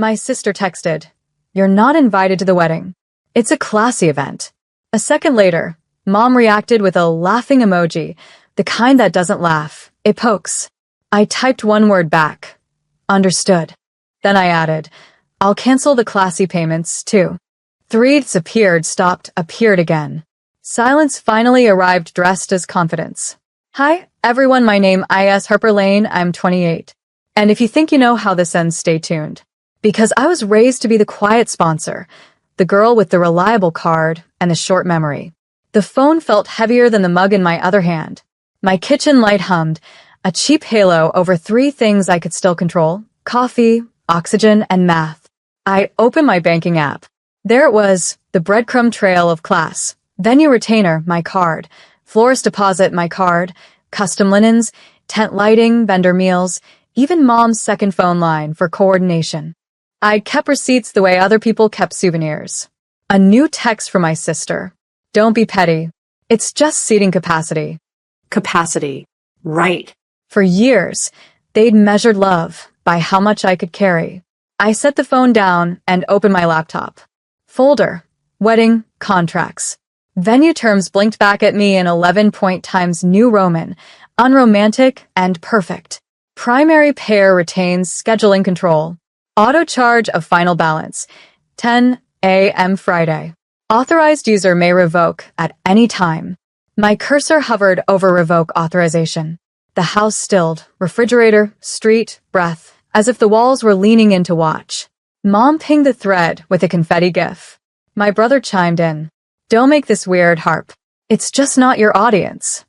My sister texted, "You're not invited to the wedding. It's a classy event." A second later, Mom reacted with a laughing emoji, the kind that doesn't laugh, it pokes. I typed one word back. Understood. Then I added, "I'll cancel the classy payments, too." Threads appeared, stopped, appeared again. Silence finally arrived dressed as confidence. "Hi, everyone, my name is Harper Lane, I'm 28. And if you think you know how this ends, stay tuned. Because I was raised to be the quiet sponsor, the girl with the reliable card and the short memory." The phone felt heavier than the mug in my other hand. My kitchen light hummed, a cheap halo over three things I could still control: coffee, oxygen, and math. I opened my banking app. There it was, the breadcrumb trail of class. Venue retainer, my card. Florist deposit, my card. Custom linens, tent lighting, vendor meals, even Mom's second phone line for coordination. I kept receipts the way other people kept souvenirs. A new text from my sister. "Don't be petty. It's just seating capacity." Capacity. Right. For years, they'd measured love by how much I could carry. I set the phone down and opened my laptop. Folder. Wedding. Contracts. Venue terms blinked back at me in 11-point times New Roman. Unromantic and perfect. Primary pair retains scheduling control. Auto charge of final balance. 10 a.m. Friday. Authorized user may revoke at any time. My cursor hovered over revoke authorization. The house stilled, refrigerator, street, breath, as if the walls were leaning in to watch. Mom pinged the thread with a confetti gif. My brother chimed in. "Don't make this weird, Harp. It's just not your audience."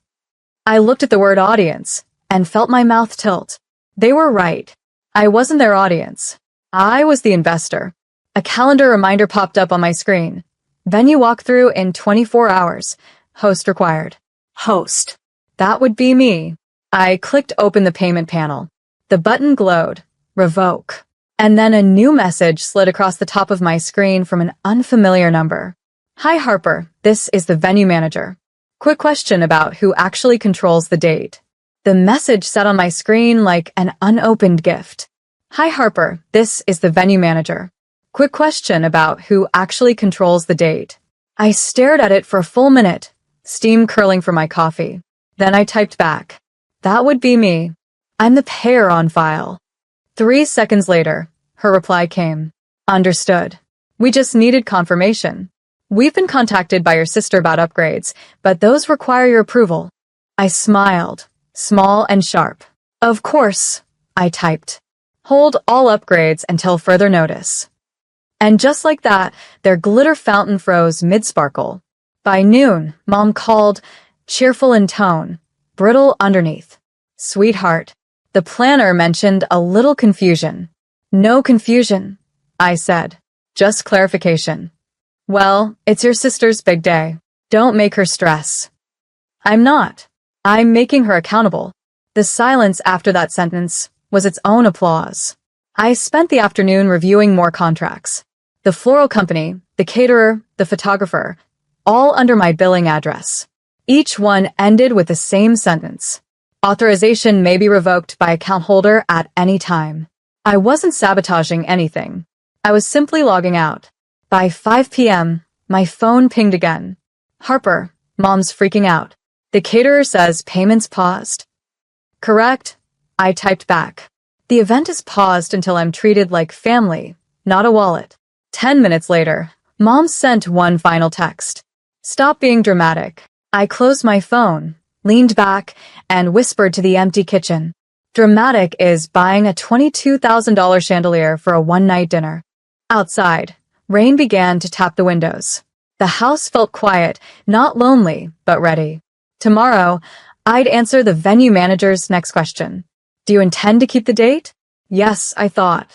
I looked at the word audience and felt my mouth tilt. They were right. I wasn't their audience. I was the investor. A calendar reminder popped up on my screen. Venue walkthrough in 24 hours. Host required. Host. That would be me. I clicked open the payment panel. The button glowed. Revoke. And then a new message slid across the top of my screen from an unfamiliar number. "Hi Harper, this is the venue manager. Quick question about who actually controls the date." The message sat on my screen like an unopened gift. "Hi Harper, this is the venue manager. Quick question about who actually controls the date." I stared at it for a full minute, steam curling from my coffee. Then I typed back. "That would be me. I'm the payer on file." 3 seconds later, her reply came. "Understood. We just needed confirmation. We've been contacted by your sister about upgrades, but those require your approval." I smiled, small and sharp. "Of course," I typed. "Hold all upgrades until further notice." And just like that, their glitter fountain froze mid-sparkle. By noon, Mom called, cheerful in tone, brittle underneath. "Sweetheart." The planner mentioned a little confusion. "No confusion," I said. "Just clarification." "Well, it's your sister's big day. Don't make her stress." "I'm not. I'm making her accountable." The silence after that sentence was its own applause. I spent the afternoon reviewing more contracts. The floral company, the caterer, the photographer, all under my billing address. Each one ended with the same sentence. Authorization may be revoked by account holder at any time. I wasn't sabotaging anything. I was simply logging out. By 5 p.m., my phone pinged again. "Harper, Mom's freaking out. The caterer says payments paused." "Correct," I typed back. "The event is paused until I'm treated like family, not a wallet." 10 minutes later, Mom sent one final text. "Stop being dramatic." I closed my phone, leaned back, and whispered to the empty kitchen. Dramatic is buying a $22,000 chandelier for a one-night dinner. Outside, rain began to tap the windows. The house felt quiet, not lonely, but ready. Tomorrow, I'd answer the venue manager's next question. "Do you intend to keep the date?" Yes, I thought,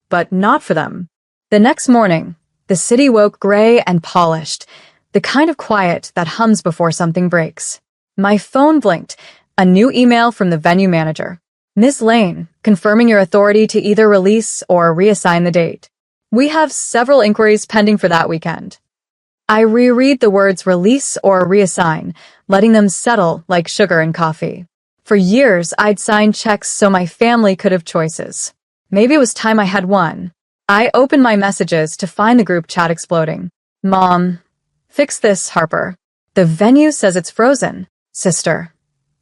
but not for them. The next morning, the city woke gray and polished, the kind of quiet that hums before something breaks. My phone blinked, a new email from the venue manager. "Ms. Lane, confirming your authority to either release or reassign the date. We have several inquiries pending for that weekend." I reread the words release or reassign, letting them settle like sugar in coffee. For years, I'd signed checks so my family could have choices. Maybe it was time I had one. I opened my messages to find the group chat exploding. Mom, fix this, Harper. The venue says it's frozen. Sister,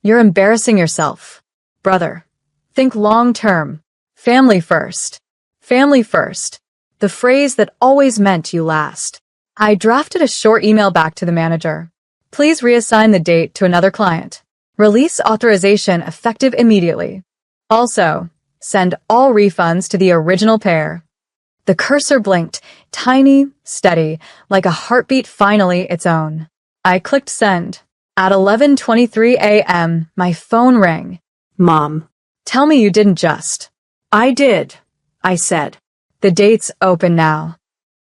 you're embarrassing yourself. Brother, think long term. Family first. Family first. The phrase that always meant you last. I drafted a short email back to the manager. Please reassign the date to another client. Release authorization effective immediately. Also, send all refunds to the original pair. The cursor blinked, tiny, steady, like a heartbeat finally its own. I clicked send. At 11:23 a.m., my phone rang. Mom. Tell me you didn't just. I did, I said. The date's open now.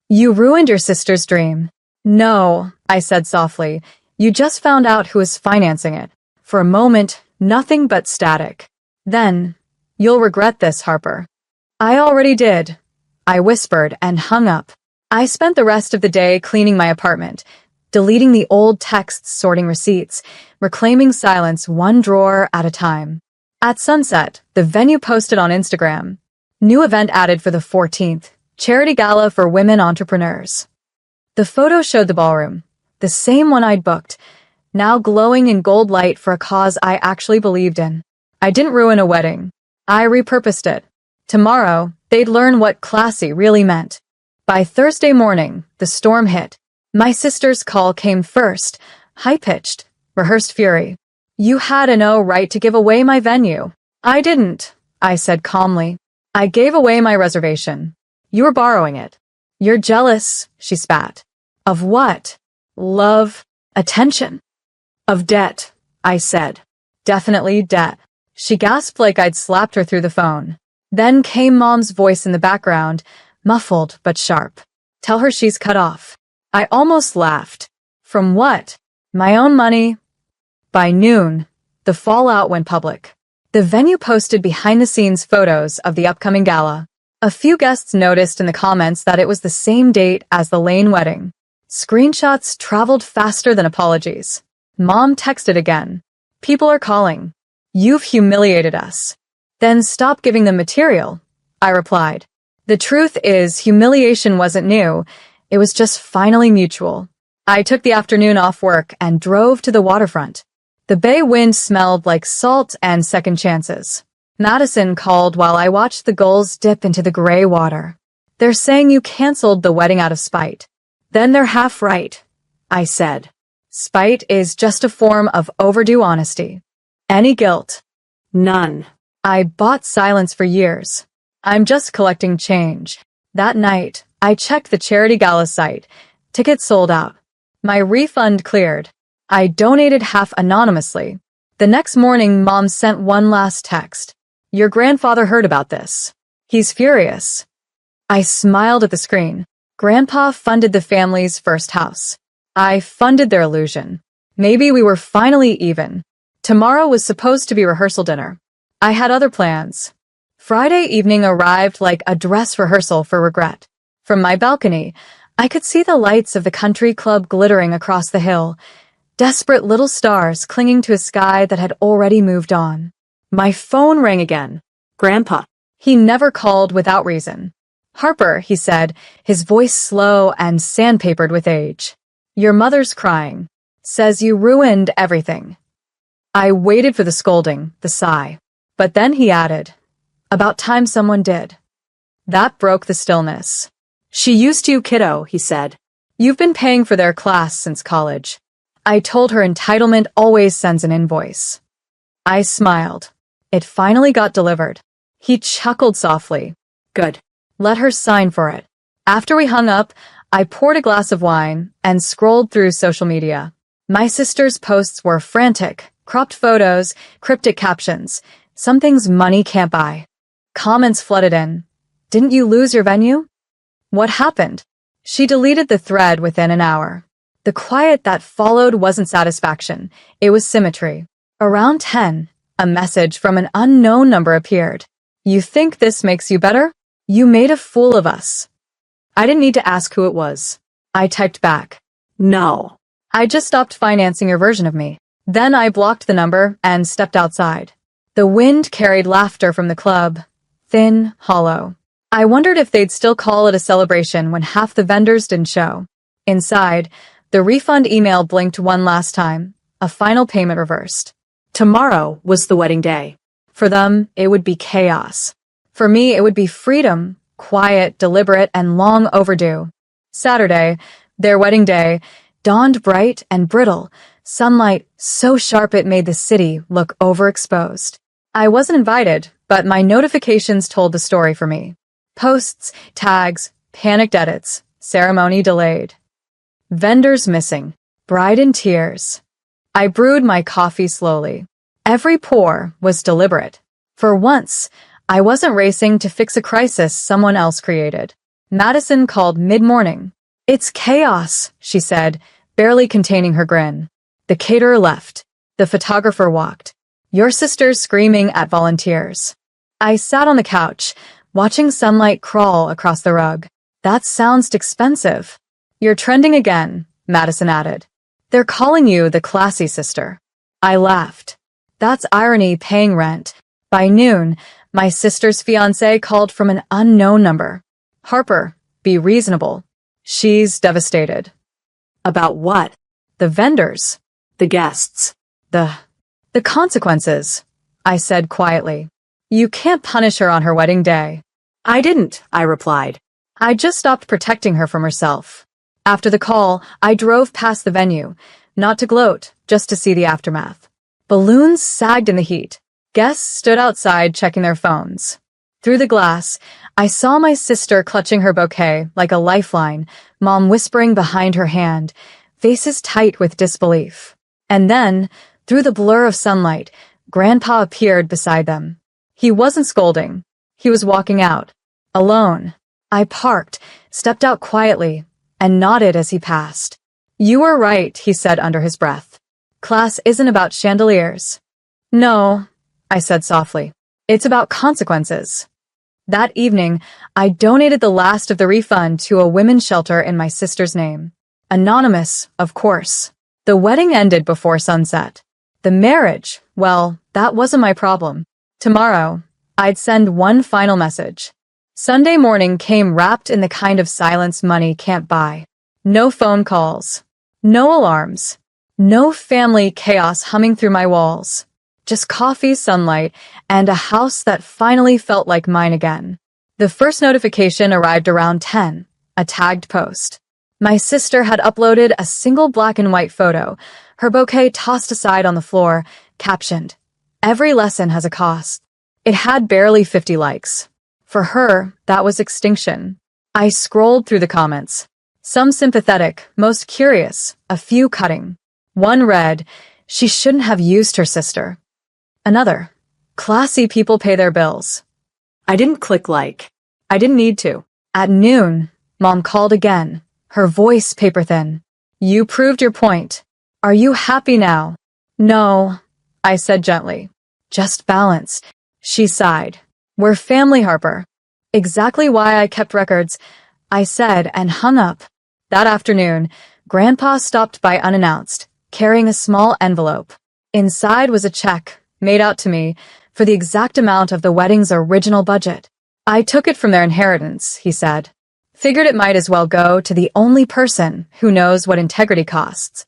You ruined your sister's dream. No, I said softly. You just found out who is financing it. For a moment, nothing but static. Then, you'll regret this, Harper. I already did. I whispered and hung up. I spent the rest of the day cleaning my apartment, deleting the old texts, sorting receipts, reclaiming silence one drawer at a time. At sunset, the venue posted on Instagram. New event added for the 14th, charity gala for women entrepreneurs. The photo showed the ballroom, the same one I'd booked, now glowing in gold light for a cause I actually believed in. I didn't ruin a wedding. I repurposed it. Tomorrow, they'd learn what classy really meant. By Thursday morning, the storm hit. My sister's call came first, high-pitched, rehearsed fury. You had no right to give away my venue. I didn't, I said calmly. I gave away my reservation. You were borrowing it. You're jealous, she spat. Of what? Love, attention. Of debt, I said. Definitely debt. She gasped like I'd slapped her through the phone. Then came Mom's voice in the background, muffled but sharp. Tell her she's cut off. I almost laughed. From what? My own money? By noon, the fallout went public. The venue posted behind-the-scenes photos of the upcoming gala. A few guests noticed in the comments that it was the same date as the Lane wedding. Screenshots traveled faster than apologies. Mom texted again. People are calling. You've humiliated us. Then stop giving them material, I replied. The truth is, humiliation wasn't new. It was just finally mutual. I took the afternoon off work and drove to the waterfront. The bay wind smelled like salt and second chances. Madison called while I watched the gulls dip into the gray water. They're saying you canceled the wedding out of spite. Then they're half right, I said. Spite is just a form of overdue honesty. Any guilt? None. I bought silence for years. I'm just collecting change. That night, I checked the charity gala site. Tickets sold out. My refund cleared. I donated half anonymously. The next morning, Mom sent one last text. Your grandfather heard about this. He's furious. I smiled at the screen. Grandpa funded the family's first house. I funded their illusion. Maybe we were finally even. Tomorrow was supposed to be rehearsal dinner. I had other plans. Friday evening arrived like a dress rehearsal for regret. From my balcony, I could see the lights of the country club glittering across the hill, desperate little stars clinging to a sky that had already moved on. My phone rang again. Grandpa. He never called without reason. Harper, he said, his voice slow and sandpapered with age. Your mother's crying. Says you ruined everything. I waited for the scolding, the sigh. But then he added, about time someone did. That broke the stillness. She used you, kiddo, he said. You've been paying for their class since college. I told her entitlement always sends an invoice. I smiled. It finally got delivered. He chuckled softly. Good. Let her sign for it. After we hung up, I poured a glass of wine and scrolled through social media. My sister's posts were frantic, cropped photos, cryptic captions. Some things money can't buy. Comments flooded in. Didn't you lose your venue? What happened? She deleted the thread within an hour. The quiet that followed wasn't satisfaction. It was symmetry. Around 10, a message from an unknown number appeared. You think this makes you better? You made a fool of us. I didn't need to ask who it was. I typed back. No. I just stopped financing your version of me. Then I blocked the number and stepped outside. The wind carried laughter from the club, thin, hollow. I wondered if they'd still call it a celebration when half the vendors didn't show. Inside, the refund email blinked one last time, a final payment reversed. Tomorrow was the wedding day. For them, it would be chaos. For me, it would be freedom, quiet, deliberate, and long overdue. Saturday, their wedding day, dawned bright and brittle, sunlight so sharp it made the city look overexposed. I wasn't invited, but my notifications told the story for me. Posts, tags, panicked edits, ceremony delayed. Vendors missing, bride in tears. I brewed my coffee slowly. Every pour was deliberate. For once, I wasn't racing to fix a crisis someone else created. Madison called mid-morning. "It's chaos," she said, barely containing her grin. The caterer left. The photographer walked. Your sister's screaming at volunteers. I sat on the couch, watching sunlight crawl across the rug. That sounds expensive. You're trending again, Madison added. They're calling you the classy sister. I laughed. That's irony paying rent. By noon, my sister's fiancé called from an unknown number. Harper, be reasonable. She's devastated. About what? The vendors. The guests. The consequences, I said quietly. You can't punish her on her wedding day. I didn't, I replied. I just stopped protecting her from herself. After the call, I drove past the venue, not to gloat, just to see the aftermath. Balloons sagged in the heat. Guests stood outside checking their phones. Through the glass, I saw my sister clutching her bouquet like a lifeline, Mom whispering behind her hand, faces tight with disbelief. And then, through the blur of sunlight, Grandpa appeared beside them. He wasn't scolding. He was walking out. Alone. I parked, stepped out quietly, and nodded as he passed. You were right, he said under his breath. Class isn't about chandeliers. No, I said softly. It's about consequences. That evening, I donated the last of the refund to a women's shelter in my sister's name. Anonymous, of course. The wedding ended before sunset. The marriage, well, that wasn't my problem. Tomorrow, I'd send one final message. Sunday morning came wrapped in the kind of silence money can't buy. No phone calls. No alarms. No family chaos humming through my walls. Just coffee, sunlight, and a house that finally felt like mine again. The first notification arrived around 10, a tagged post. My sister had uploaded a single black and white photo, her bouquet tossed aside on the floor, captioned, "Every lesson has a cost." It had barely 50 likes. For her, that was extinction. I scrolled through the comments. Some sympathetic, most curious, a few cutting. One read, "She shouldn't have used her sister." Another, "Classy people pay their bills." I didn't click like. I didn't need to. At noon, Mom called again, her voice paper thin. You proved your point. Are you happy now? No, I said gently. Just balance. She sighed. We're family, Harper. Exactly why I kept records, I said and hung up. That afternoon, Grandpa stopped by unannounced, carrying a small envelope. Inside was a check, made out to me, for the exact amount of the wedding's original budget. I took it from their inheritance, he said. Figured it might as well go to the only person who knows what integrity costs.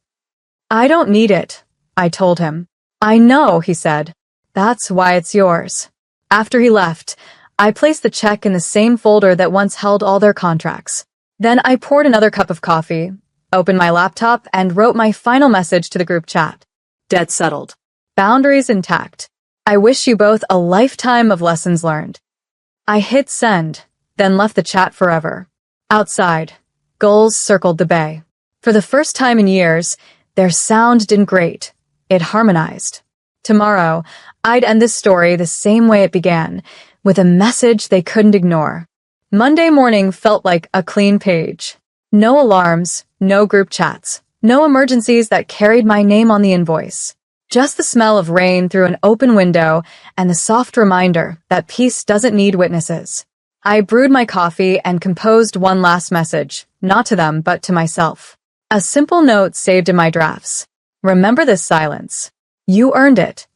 I don't need it, I told him. I know, he said. That's why it's yours. After he left, I placed the check in the same folder that once held all their contracts. Then I poured another cup of coffee, opened my laptop, and wrote my final message to the group chat. Debt settled. Boundaries intact. I wish you both a lifetime of lessons learned. I hit send, then left the chat forever. Outside, gulls circled the bay. For the first time in years, their sound didn't grate. It harmonized. Tomorrow, I'd end this story the same way it began, with a message they couldn't ignore. Monday morning felt like a clean page. No alarms, no group chats, no emergencies that carried my name on the invoice. Just the smell of rain through an open window and the soft reminder that peace doesn't need witnesses. I brewed my coffee and composed one last message, not to them but to myself. A simple note saved in my drafts. Remember this silence. You earned it.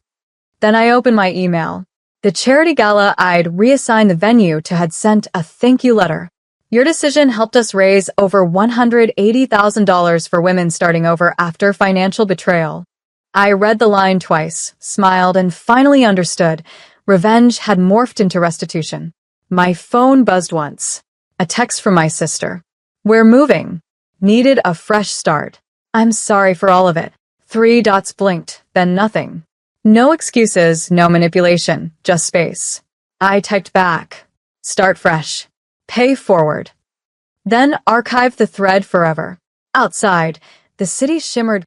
Then I opened my email. The charity gala I'd reassigned the venue to had sent a thank you letter. Your decision helped us raise over $180,000 for women starting over after financial betrayal. I read the line twice, smiled, and finally understood. Revenge had morphed into restitution. My phone buzzed once. A text from my sister. We're moving. Needed a fresh start. I'm sorry for all of it. 3 dots blinked, then nothing. No excuses, no manipulation, just space. I typed back. Start fresh. Pay forward. Then archive the thread forever. Outside, the city shimmered